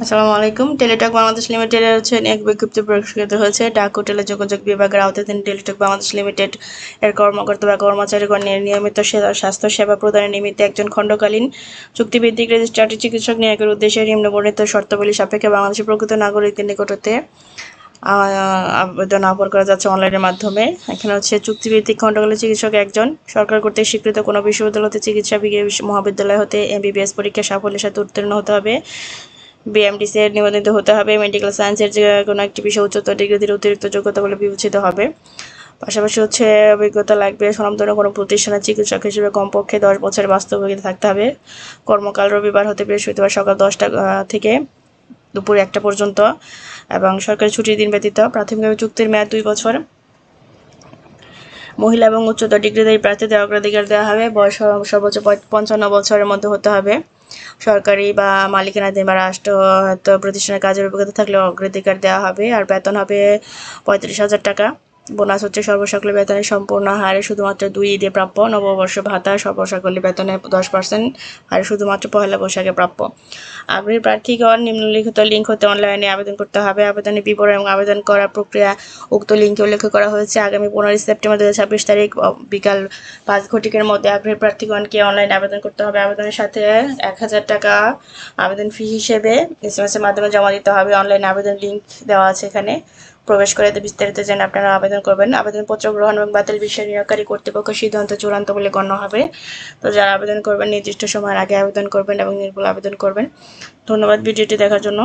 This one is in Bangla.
আসসালামু আলাইকুম। টেলিটক বাংলাদেশ লিমিটেডের এক বিজ্ঞপ্তি প্রকাশিত হয়েছে। ডাক ও টেলিযোগাযোগ বিভাগের আওতাধীন টেলিটক বাংলাদেশ লিমিটেড এর কর্মকর্তা বা কর্মচারীগণ নিয়মিত স্বাস্থ্য সেবা প্রদানের নিমিত্তে একজন খণ্ডকালীন চুক্তিভিত্তিক রেজিস্ট্রার চিকিৎসক নিয়োগের উদ্দেশ্যে নিম্নবর্ণিত শর্তাবলী সাপেক্ষে বাংলাদেশের প্রকৃত নাগরিকদের নিকট হতে আবেদন আহ্বান করা যাচ্ছে অনলাইনের মাধ্যমে। এখানে চুক্তিভিত্তিক খণ্ডকালীন চিকিৎসক একজন, সরকার কর্তৃক স্বীকৃত কোনো বিশ্ববিদ্যালয় হতে চিকিৎসা মহাবিদ্যালয় হতে MBBS পরীক্ষা সাফল্যের সাথে উত্তীর্ণ হতে হবে, BMDC এর নিবন্ধিত হতে হবে, মেডিকেল সায়েন্সের যে কোনো একটি বিষয় উচ্চতর ডিগ্রির অতিরিক্ত যোগ্যতা বলে বিবেচিত হবে। পাশাপাশি অভিজ্ঞতা লাগবে, স্বনামধন্য কোনো প্রতিষ্ঠানের চিকিৎসক হিসেবে কমপক্ষে 10 বছরের বাস্তব অভিজ্ঞতা থাকতে হবে। কর্মকাল রবিবার হতে বৃহস্পতিবার সকাল 10টা থেকে দুপুর 1টা পর্যন্ত এবং সরকারি ছুটির দিন ব্যতীত। প্রাথমিকভাবে চুক্তির মেয়াদ 2 বছর। মহিলা এবং উচ্চতর ডিগ্রিধারী প্রার্থীদের অগ্রাধিকার দেওয়া হবে। বয়স সর্বোচ্চ 55 বছরের মধ্যে হতে হবে। সরকারি বা মালিকানাধীন বা রাষ্ট্রায়ত্ত প্রতিষ্ঠানের কাজের অভিজ্ঞতা থাকলে অগ্রাধিকার দেওয়া হবে। আর বেতন হবে 35,000 টাকা। বোনাস সর্বসকলের বেতনের সম্পূর্ণ হারে শুধুমাত্র 2 ঈদে প্রাপ্য। নববর্ষ ভাতা সর্বসকলের বেতনের 10% হারে শুধুমাত্র পহেলা বৈশাখে প্রাপ্য। আগ্রহী প্রার্থীগণ নিম্নলিখিত লিঙ্ক হতে অনলাইনে আবেদন করতে হবে। আবেদনের বিবরণ এবং আবেদন করার প্রক্রিয়া উক্ত লিঙ্কে উল্লেখ করা হয়েছে। আগামী 15 সেপ্টেম্বর 2026 তারিখ বিকাল 5 ঘটিকার মধ্যে আগ্রহী প্রার্থীগণকে অনলাইনে আবেদন করতে হবে। আবেদনের সাথে 1000 টাকা আবেদন ফি হিসেবে SMS এর মাধ্যমে জমা দিতে হবে। অনলাইনে আবেদন লিঙ্ক দেওয়া আছে এখানে। প্রবেশ করে বিস্তারিত জেনে আপনারা আবেদন করবেন। আবেদনপত্র গ্রহণ এবং বাতিল বিষয়ে নিয়োগকারী কর্তৃপক্ষ সিদ্ধান্ত চূড়ান্ত বলে গণ্য হবে। তো যারা আবেদন করবেন নির্দিষ্ট সময়ের আগে আবেদন করবেন এবং নির্ভুল আবেদন করবেন। ধন্যবাদ ভিডিওটি দেখার জন্য।